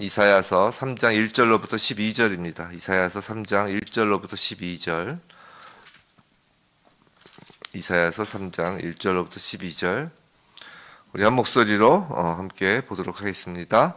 이사야서 3장 1절로부터 12절입니다. 이사야서 3장 1절로부터 12절. 이사야서 3장 1절로부터 12절. 우리 한 목소리로 함께 보도록 하겠습니다.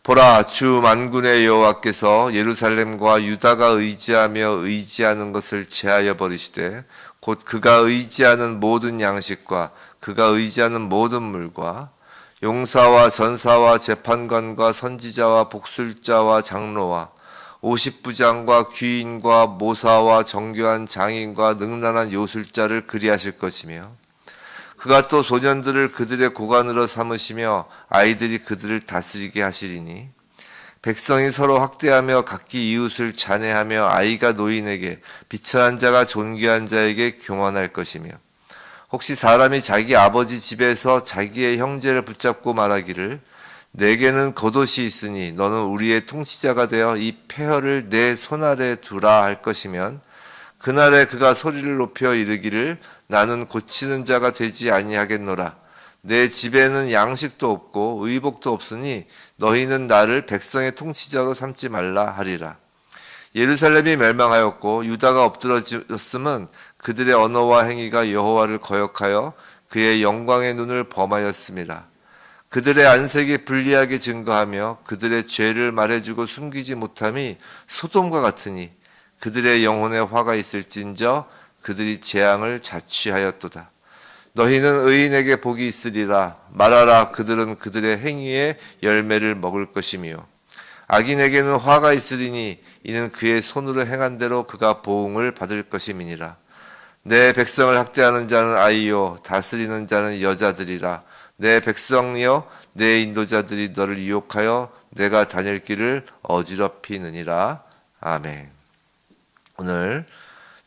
보라, 주 만군의 여호와께서 예루살렘과 유다가 의지하며 의지하는 것을 제하여 버리시되 곧 그가 의지하는 모든 양식과 그가 의지하는 모든 물과 용사와 전사와 재판관과 선지자와 복술자와 장로와 50부장과 귀인과 모사와 정교한 장인과 능란한 요술자를 그리하실 것이며 그가 또 소년들을 그들의 고관으로 삼으시며 아이들이 그들을 다스리게 하시리니 백성이 서로 학대하며 각기 이웃을 잔해하며 아이가 노인에게 비천한 자가 존귀한 자에게 교만할 것이며 혹시 사람이 자기 아버지 집에서 자기의 형제를 붙잡고 말하기를 내게는 겉옷이 있으니 너는 우리의 통치자가 되어 이 폐허를 내 손아래 두라 할 것이면 그날에 그가 소리를 높여 이르기를 나는 고치는 자가 되지 아니하겠노라. 내 집에는 양식도 없고 의복도 없으니 너희는 나를 백성의 통치자로 삼지 말라 하리라. 예루살렘이 멸망하였고 유다가 엎드러졌음은 그들의 언어와 행위가 여호와를 거역하여 그의 영광의 눈을 범하였습니다. 그들의 안색이 불리하게 증거하며 그들의 죄를 말해주고 숨기지 못함이 소돔과 같으니 그들의 영혼에 화가 있을진저 그들이 재앙을 자취하였도다. 너희는 의인에게 복이 있으리라. 말하라. 그들은 그들의 행위의 열매를 먹을 것이며 악인에게는 화가 있으리니 이는 그의 손으로 행한 대로 그가 보응을 받을 것임이니라. 내 백성을 학대하는 자는 아이요 다스리는 자는 여자들이라. 내 백성이여 내 인도자들이 너를 유혹하여 내가 다닐 길을 어지럽히느니라. 아멘. 오늘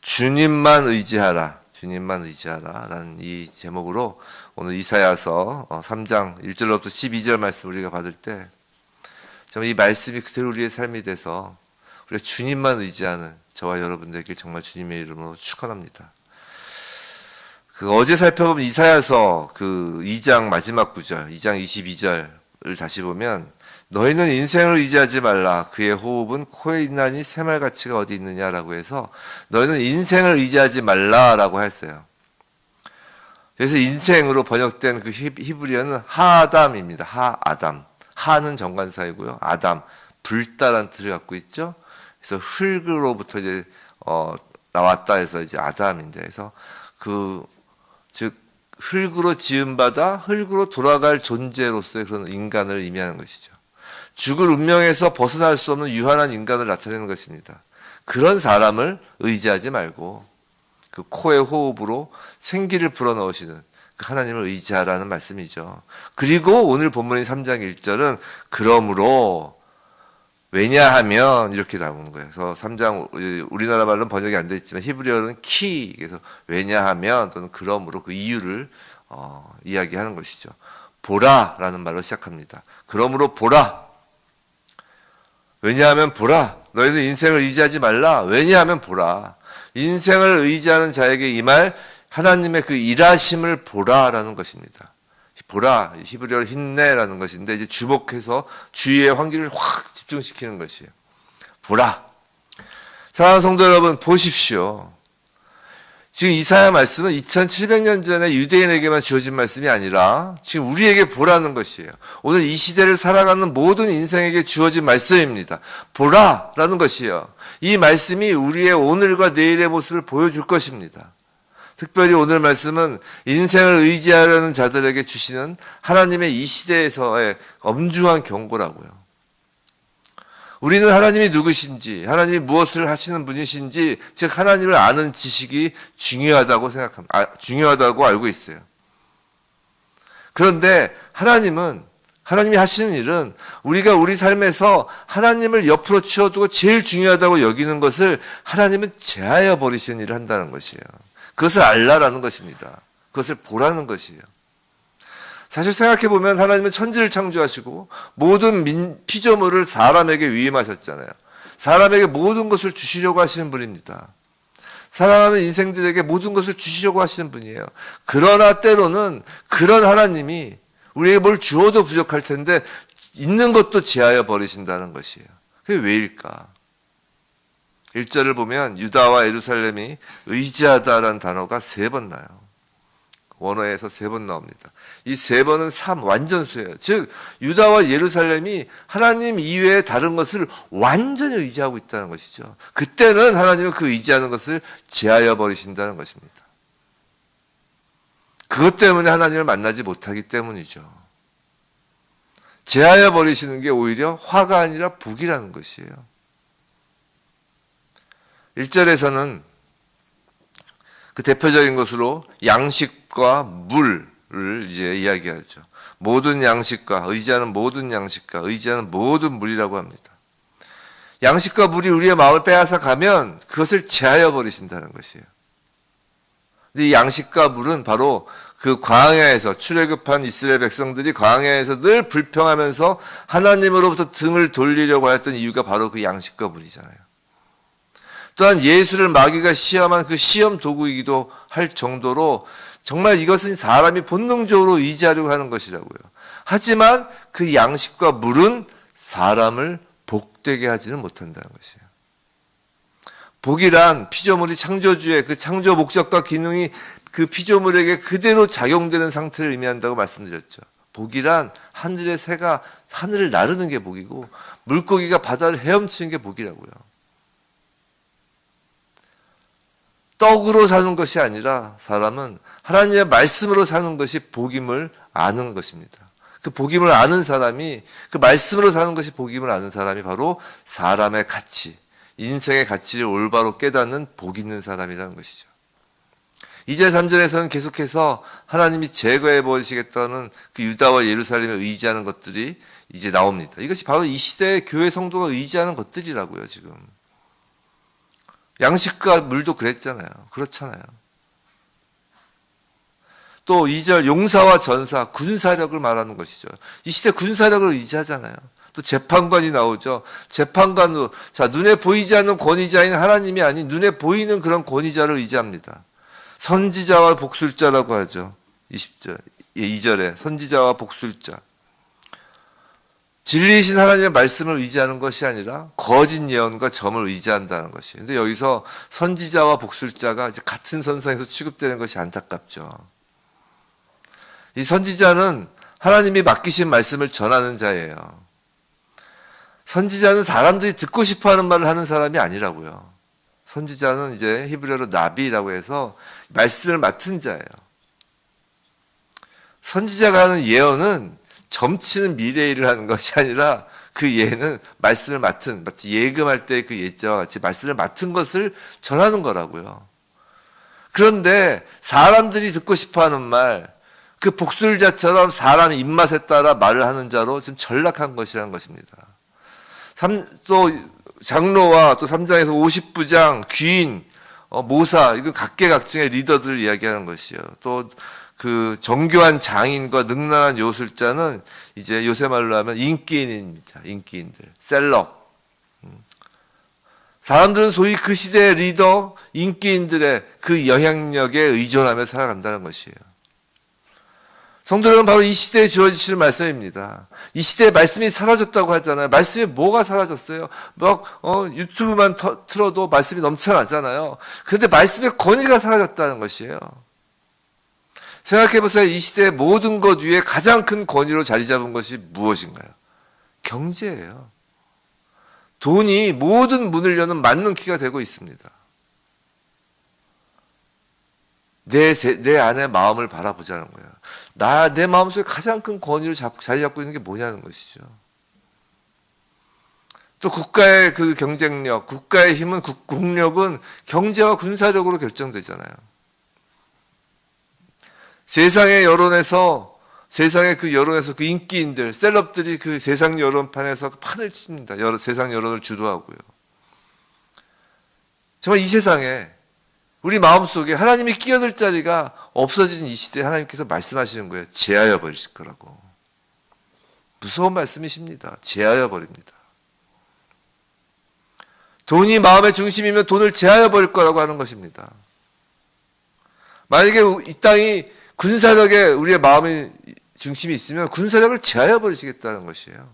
주님만 의지하라, 주님만 의지하라 라는 이 제목으로 오늘 이사야서 3장 1절로부터 12절 말씀 우리가 받을 때 정말 이 말씀이 그대로 우리의 삶이 돼서 우리가 주님만 의지하는 저와 여러분들에게 정말 주님의 이름으로 축원합니다. 어제 살펴본 이사야서 2장 마지막 구절, 2장 22절을 다시 보면 너희는 인생을 의지하지 말라. 그의 호흡은 코에 있나니 새말가치가 어디 있느냐라고 해서 너희는 인생을 의지하지 말라라고 했어요. 그래서 인생으로 번역된 그 히브리어는 하아담입니다. 하아담. 하는 정관사이고요. 아담, 불다란 뜻을 갖고 있죠. 그래서 흙으로부터 이제 나왔다 해서 이제 아담인데, 그래서 즉 흙으로 지음받아 흙으로 돌아갈 존재로서의 그런 인간을 의미하는 것이죠. 죽을 운명에서 벗어날 수 없는 유한한 인간을 나타내는 것입니다. 그런 사람을 의지하지 말고 그 코의 호흡으로 생기를 불어넣으시는 그 하나님을 의지하라는 말씀이죠. 그리고 오늘 본문의 3장 1절은 그러므로 왜냐하면 이렇게 나오는 거예요. 그래서 3장 우리나라 말로는 번역이 안 되어 있지만 히브리어는 키, 그래서 왜냐하면 또는 그러므로 그 이유를 이야기하는 것이죠. 보라라는 말로 시작합니다. 그러므로 보라. 왜냐하면 보라. 너희는 인생을 의지하지 말라. 왜냐하면 보라. 인생을 의지하는 자에게 이 말 하나님의 그 일하심을 보라라는 것입니다. 보라, 히브리어로 힘내라는 것인데 이제 주목해서 주위의 환기를 확 집중시키는 것이에요. 보라. 사랑하는 성도 여러분, 보십시오. 지금 이사야 말씀은 2700년 전에 유대인에게만 주어진 말씀이 아니라 지금 우리에게 보라는 것이에요. 오늘 이 시대를 살아가는 모든 인생에게 주어진 말씀입니다. 보라라는 것이에요. 이 말씀이 우리의 오늘과 내일의 모습을 보여줄 것입니다. 특별히 오늘 말씀은 인생을 의지하려는 자들에게 주시는 하나님의 이 시대에서의 엄중한 경고라고요. 우리는 하나님이 누구신지, 하나님이 무엇을 하시는 분이신지, 즉 하나님을 아는 지식이 중요하다고 중요하다고 알고 있어요. 그런데 하나님이 하시는 일은 우리가 우리 삶에서 하나님을 옆으로 치워두고 제일 중요하다고 여기는 것을 하나님은 제하여 버리시는 일을 한다는 것이에요. 그것을 알라라는 것입니다. 그것을 보라는 것이에요. 사실 생각해보면 하나님은 천지를 창조하시고 모든 피조물을 사람에게 위임하셨잖아요. 사람에게 모든 것을 주시려고 하시는 분입니다. 사랑하는 인생들에게 모든 것을 주시려고 하시는 분이에요. 그러나 때로는 그런 하나님이 우리에게 뭘 주어도 부족할 텐데 있는 것도 제하여 버리신다는 것이에요. 그게 왜일까? 1절을 보면 유다와 예루살렘이 의지하다라는 단어가 3번 나요. 원어에서 3번 나옵니다. 이 3번은 3 완전수예요. 즉 유다와 예루살렘이 하나님 이외에 다른 것을 완전히 의지하고 있다는 것이죠. 그때는 하나님은 그 의지하는 것을 제하여 버리신다는 것입니다. 그것 때문에 하나님을 만나지 못하기 때문이죠. 제하여 버리시는 게 오히려 화가 아니라 복이라는 것이에요. 1절에서는 그 대표적인 것으로 양식과 물을 이제 이야기하죠. 모든 양식과 의지하는 모든 양식과 의지하는 모든 물이라고 합니다. 양식과 물이 우리의 마음을 빼앗아 가면 그것을 제하여 버리신다는 것이에요. 근데 이 양식과 물은 바로 그 광야에서 출애굽한 이스라엘 백성들이 광야에서 늘 불평하면서 하나님으로부터 등을 돌리려고 했던 이유가 바로 그 양식과 물이잖아요. 또한 예수를 마귀가 시험한 그 시험 도구이기도 할 정도로 정말 이것은 사람이 본능적으로 의지하려고 하는 것이라고요. 하지만 그 양식과 물은 사람을 복되게 하지는 못한다는 것이에요. 복이란 피조물이 창조주의 그 창조 목적과 기능이 그 피조물에게 그대로 작용되는 상태를 의미한다고 말씀드렸죠. 복이란 하늘의 새가 하늘을 나르는 게 복이고 물고기가 바다를 헤엄치는 게 복이라고요. 떡으로 사는 것이 아니라 사람은 하나님의 말씀으로 사는 것이 복임을 아는 것입니다. 그 복임을 아는 사람이, 그 말씀으로 사는 것이 복임을 아는 사람이 바로 사람의 가치, 인생의 가치를 올바로 깨닫는 복 있는 사람이라는 것이죠. 2절 3절에서는 계속해서 하나님이 제거해 버리시겠다는 그 유다와 예루살렘에 의지하는 것들이 이제 나옵니다. 이것이 바로 이 시대의 교회 성도가 의지하는 것들이라고요, 지금. 양식과 물도 그랬잖아요. 그렇잖아요. 또 2절 용사와 전사, 군사력을 말하는 것이죠. 이 시대 군사력을 의지하잖아요. 또 재판관이 나오죠. 재판관으로, 자, 눈에 보이지 않는 권위자인 하나님이 아닌 눈에 보이는 그런 권위자를 의지합니다. 선지자와 복술자라고 하죠. 20절, 2절에 선지자와 복술자. 진리이신 하나님의 말씀을 의지하는 것이 아니라 거짓 예언과 점을 의지한다는 것이에요. 근데 여기서 선지자와 복술자가 이제 같은 선상에서 취급되는 것이 안타깝죠. 이 선지자는 하나님이 맡기신 말씀을 전하는 자예요. 선지자는 사람들이 듣고 싶어 하는 말을 하는 사람이 아니라고요. 선지자는 이제 히브리어로 나비라고 해서 말씀을 맡은 자예요. 선지자가 하는 예언은 점치는 미래 일을 하는 것이 아니라 그 예는 말씀을 맡은, 마치 예금할 때 그 예자와 같이 말씀을 맡은 것을 전하는 거라고요. 그런데 사람들이 듣고 싶어 하는 말, 그 복술자처럼 사람 입맛에 따라 말을 하는 자로 지금 전락한 것이라는 것입니다. 또 장로와 또 3장에서 50부장, 귀인, 모사, 이건 각계각층의 리더들을 이야기하는 것이요. 또 그 정교한 장인과 능란한 요술자는 이제 요새 말로 하면 인기인입니다. 인기인들, 셀럽. 사람들은 소위 그 시대의 리더, 인기인들의 그 영향력에 의존하며 살아간다는 것이에요. 성도 여러분, 바로 이 시대에 주어지시는 말씀입니다. 이 시대에 말씀이 사라졌다고 하잖아요. 말씀이 뭐가 사라졌어요? 유튜브만 틀어도 말씀이 넘쳐나잖아요. 그런데 말씀의 권위가 사라졌다는 것이에요. 생각해보세요. 이 시대의 모든 것 위에 가장 큰 권위로 자리 잡은 것이 무엇인가요? 경제예요. 돈이 모든 문을 여는 맞는 키가 되고 있습니다. 내 안의 마음을 바라보자는 거예요. 내 마음속에 가장 큰 권위를 자리 잡고 있는 게 뭐냐는 것이죠. 또 국가의 그 경쟁력, 국가의 힘은, 국력은 경제와 군사력으로 결정되잖아요. 세상의 여론에서 그 인기인들, 셀럽들이 그 세상 여론판에서 판을 칩니다. 세상 여론을 주도하고요. 정말 이 세상에 우리 마음속에 하나님이 끼어들 자리가 없어진 이 시대에 하나님께서 말씀하시는 거예요. 제하여 버리실 거라고. 무서운 말씀이십니다. 제하여 버립니다. 돈이 마음의 중심이면 돈을 제하여 버릴 거라고 하는 것입니다. 만약에 이 땅이 군사력에 우리의 마음이 중심이 있으면 군사력을 제하여 버리시겠다는 것이에요.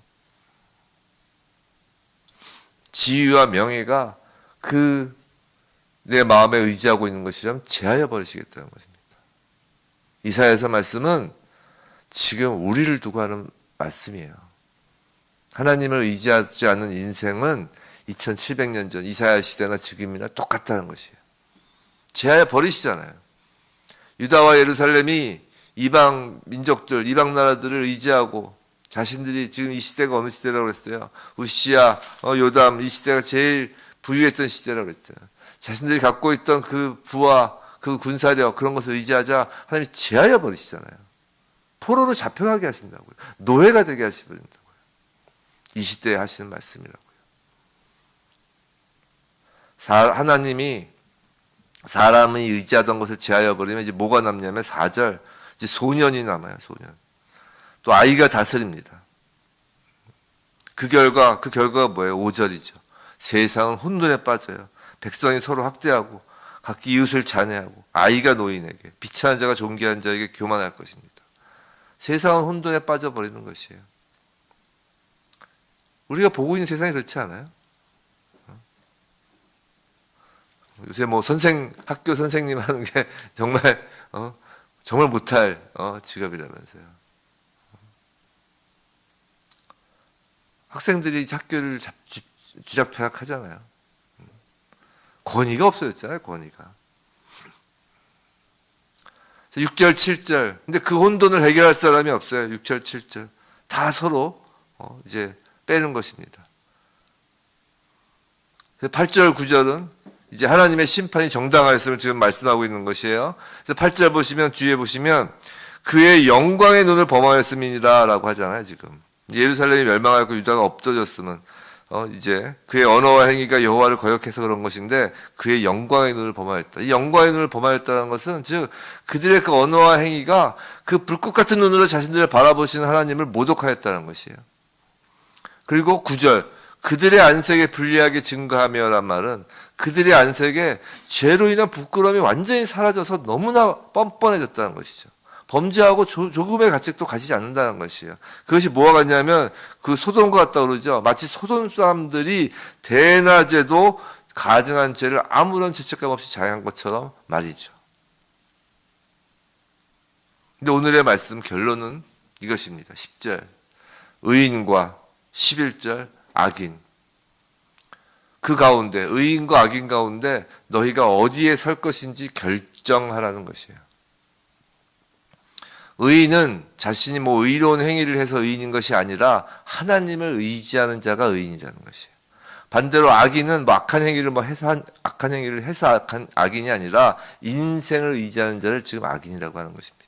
지위와 명예가 내 마음에 의지하고 있는 것이라면 제하여 버리시겠다는 것입니다. 이사야서 말씀은 지금 우리를 두고 하는 말씀이에요. 하나님을 의지하지 않는 인생은 2700년 전 이사야 시대나 지금이나 똑같다는 것이에요. 제하여 버리시잖아요. 유다와 예루살렘이 이방 민족들, 이방 나라들을 의지하고 자신들이 지금 이 시대가 어느 시대라고 그랬어요? 우시야, 요담 이 시대가 제일 부유했던 시대라고 그랬어요. 자신들이 갖고 있던 그 부와 그 군사력 그런 것을 의지하자 하나님이 제하여 버리시잖아요. 포로로 잡혀가게 하신다고요. 노예가 되게 하시버린다고요. 이 시대에 하시는 말씀이라고요. 하나님이 사람이 의지하던 것을 제하여 버리면 이제 뭐가 남냐면 4절 이제 소년이 남아요. 소년. 또 아이가 다스립니다. 그 결과가 뭐예요? 5절이죠. 세상은 혼돈에 빠져요. 백성이 서로 학대하고 각기 이웃을 잔해하고 아이가 노인에게 비천한 자가 존귀한 자에게 교만할 것입니다. 세상은 혼돈에 빠져버리는 것이에요. 우리가 보고 있는 세상이 그렇지 않아요? 요새 뭐 학교 선생님 하는 게 정말 못할 직업이라면서요. 학생들이 학교를 쥐락펴락하잖아요. 권위가 없어졌잖아요. 권위가. 6절, 7절. 근데 그 혼돈을 해결할 사람이 없어요. 6절, 7절. 다 서로 이제 빼는 것입니다. 8절, 9절은 이제 하나님의 심판이 정당하였음을 지금 말씀하고 있는 것이에요. 그래서 8절 보시면 뒤에 보시면 그의 영광의 눈을 범하였음이니라 라고 하잖아요. 지금 예루살렘이 멸망하였고 유다가 없어졌으면 이제 그의 언어와 행위가 여호와를 거역해서 그런 것인데 그의 영광의 눈을 범하였다. 이 영광의 눈을 범하였다는 것은 즉 그들의 그 언어와 행위가 그 불꽃 같은 눈으로 자신들을 바라보시는 하나님을 모독하였다는 것이에요. 그리고 9절 그들의 안색에 불리하게 증거하며란 말은 그들의 안색에 죄로 인한 부끄러움이 완전히 사라져서 너무나 뻔뻔해졌다는 것이죠. 범죄하고 조금의 가책도 가지지 않는다는 것이에요. 그것이 뭐가 같냐면 그 소돔과 같다고 그러죠. 마치 소돔 사람들이 대낮에도 가증한 죄를 아무런 죄책감 없이 자행한 것처럼 말이죠. 근데 오늘의 말씀 결론은 이것입니다. 10절 의인과 11절 악인. 그 가운데 의인과 악인 가운데 너희가 어디에 설 것인지 결정하라는 것이에요. 의인은 자신이 의로운 행위를 해서 의인인 것이 아니라 하나님을 의지하는 자가 의인이라는 것이에요. 반대로 악인은 악한 행위를 해서 악한 악인이 아니라 인생을 의지하는 자를 지금 악인이라고 하는 것입니다.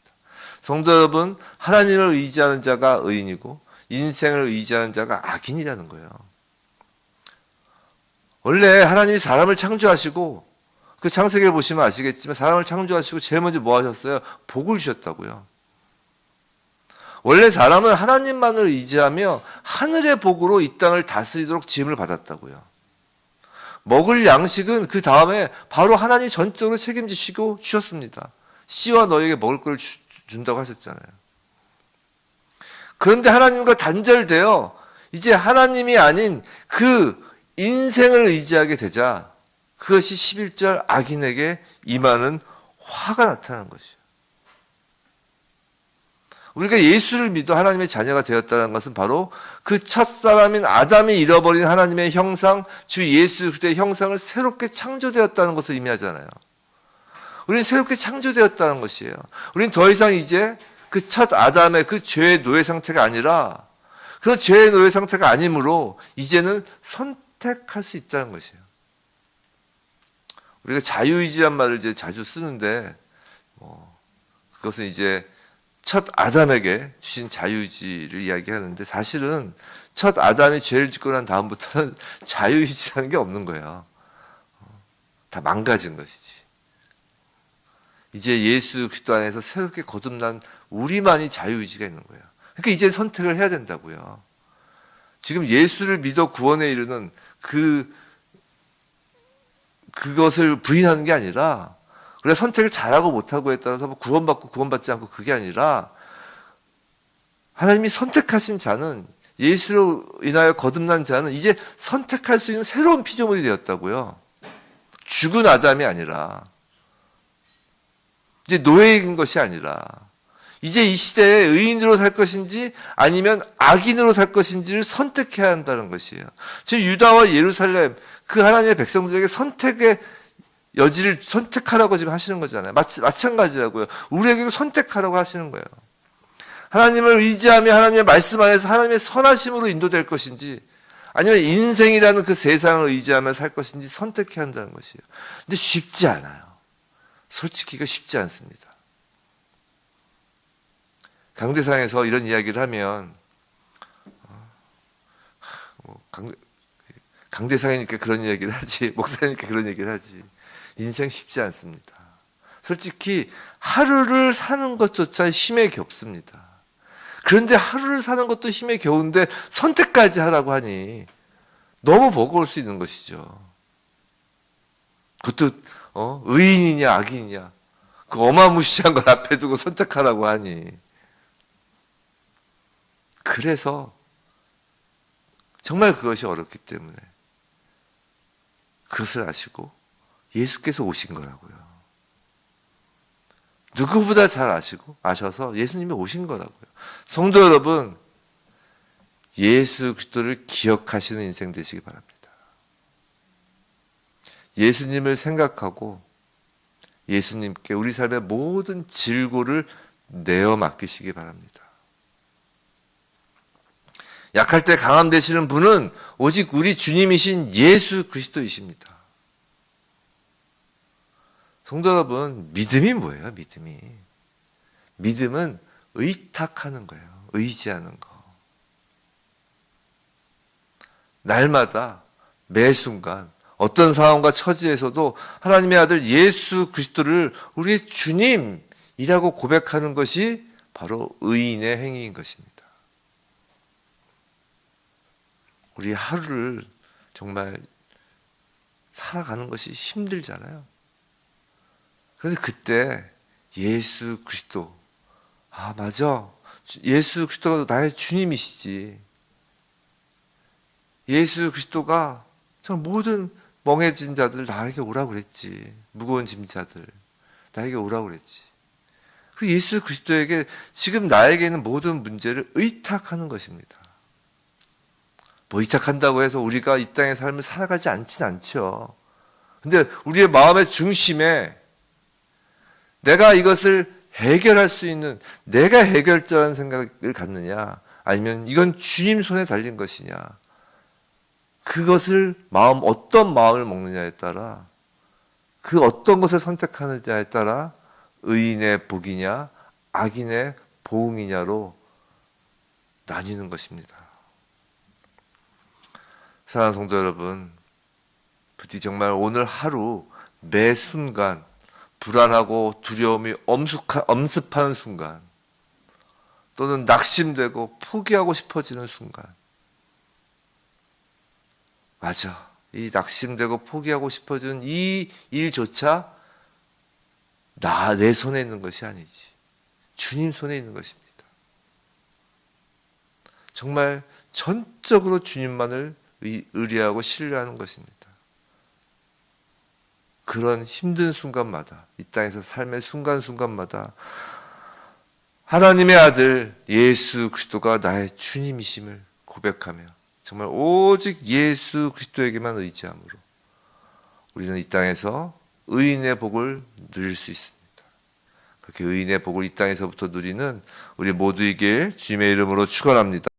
성도 여러분, 하나님을 의지하는 자가 의인이고 인생을 의지하는 자가 악인이라는 거예요. 원래 하나님이 사람을 창조하시고 그 창세기를 보시면 아시겠지만 사람을 창조하시고 제일 먼저 뭐 하셨어요? 복을 주셨다고요. 원래 사람은 하나님만을 의지하며 하늘의 복으로 이 땅을 다스리도록 지음을 받았다고요. 먹을 양식은 그 다음에 바로 하나님이 전적으로 책임지시고 주셨습니다. 씨와 너에게 먹을 걸 준다고 하셨잖아요. 그런데 하나님과 단절되어 이제 하나님이 아닌 그 인생을 의지하게 되자 그것이 11절 악인에게 임하는 화가 나타나는 것이에요. 우리가 예수를 믿어 하나님의 자녀가 되었다는 것은 바로 그 첫사람인 아담이 잃어버린 하나님의 형상, 주 예수 그리스도의 형상을 새롭게 창조되었다는 것을 의미하잖아요. 우리는 새롭게 창조되었다는 것이에요. 우리는 더 이상 이제 그 첫 아담의 그 죄의 노예 상태가 아니라 그런 죄의 노예 상태가 아니므로 이제는 선택할 수 있다는 것이에요. 우리가 자유의지란 말을 이제 자주 쓰는데 그것은 이제 첫 아담에게 주신 자유의지를 이야기하는데 사실은 첫 아담이 죄를 짓고 난 다음부터는 자유의지라는 게 없는 거예요. 다 망가진 것이지. 이제 예수 그리스도 안에서 새롭게 거듭난 우리만이 자유의지가 있는 거예요. 그러니까 이제 선택을 해야 된다고요. 지금 예수를 믿어 구원에 이르는 그것을 부인하는 게 아니라 우리가 선택을 잘하고 못하고에 따라서 구원받고 구원받지 않고 그게 아니라 하나님이 선택하신 자는, 예수로 인하여 거듭난 자는 이제 선택할 수 있는 새로운 피조물이 되었다고요. 죽은 아담이 아니라, 이제 노예인 것이 아니라, 이제 이 시대에 의인으로 살 것인지 아니면 악인으로 살 것인지를 선택해야 한다는 것이에요. 지금 유다와 예루살렘, 그 하나님의 백성들에게 선택의 여지를 선택하라고 지금 하시는 거잖아요. 마찬가지라고요. 우리에게도 선택하라고 하시는 거예요. 하나님을 의지하며 하나님의 말씀 안에서 하나님의 선하심으로 인도될 것인지 아니면 인생이라는 그 세상을 의지하며 살 것인지 선택해야 한다는 것이에요. 근데 쉽지 않아요. 솔직히가 쉽지 않습니다. 강대상에서 이런 이야기를 하면 강대상이니까 그런 이야기를 하지, 목사니까 그런 얘기를 하지. 인생 쉽지 않습니다. 솔직히 하루를 사는 것조차 힘에 겹습니다. 그런데 하루를 사는 것도 힘에 겨운데 선택까지 하라고 하니 너무 버거울 수 있는 것이죠. 그것도 의인이냐 악인이냐 그 어마무시한 걸 앞에 두고 선택하라고 하니, 그래서 정말 그것이 어렵기 때문에 그것을 아시고 예수께서 오신 거라고요. 누구보다 잘 아셔서 예수님이 오신 거라고요. 성도 여러분, 예수 그리스도를 기억하시는 인생 되시기 바랍니다. 예수님을 생각하고 예수님께 우리 삶의 모든 질고를 내어 맡기시기 바랍니다. 약할 때 강함 되시는 분은 오직 우리 주님이신 예수 그리스도이십니다. 성도 여러분, 믿음이 뭐예요? 믿음은 의탁하는 거예요. 의지하는 거. 날마다 매 순간 어떤 상황과 처지에서도 하나님의 아들 예수 그리스도를 우리의 주님이라고 고백하는 것이 바로 의인의 행위인 것입니다. 우리 하루를 정말 살아가는 것이 힘들잖아요. 그런데 그때 예수 그리스도, 맞아, 예수 그리스도가 나의 주님이시지. 예수 그리스도가 정말 모든 멍해진 자들 나에게 오라고 그랬지. 무거운 짐자들 나에게 오라고 그랬지. 그 예수 그리스도에게 지금 나에게 있는 모든 문제를 의탁하는 것입니다. 뭐 의탁한다고 해서 우리가 이 땅의 삶을 살아가지 않진 않죠. 근데 우리의 마음의 중심에 내가 이것을 해결할 수 있는, 내가 해결자라는 생각을 갖느냐, 아니면 이건 주님 손에 달린 것이냐, 그것을 어떤 마음을 먹느냐에 따라, 그 어떤 것을 선택하느냐에 따라 의인의 복이냐 악인의 보응이냐로 나뉘는 것입니다. 사랑하는 성도 여러분, 부디 정말 오늘 하루 매 순간 불안하고 두려움이 엄습하는 순간, 또는 낙심되고 포기하고 싶어지는 순간, 맞아, 이 낙심되고 포기하고 싶어지는 이 일조차 내 손에 있는 것이 아니지, 주님 손에 있는 것입니다. 정말 전적으로 주님만을 의뢰하고 신뢰하는 것입니다. 그런 힘든 순간마다, 이 땅에서 삶의 순간순간마다 하나님의 아들 예수 그리스도가 나의 주님이심을 고백하며 정말 오직 예수 그리스도에게만 의지함으로 우리는 이 땅에서 의인의 복을 누릴 수 있습니다. 그렇게 의인의 복을 이 땅에서부터 누리는 우리 모두이길 주님의 이름으로 축원합니다.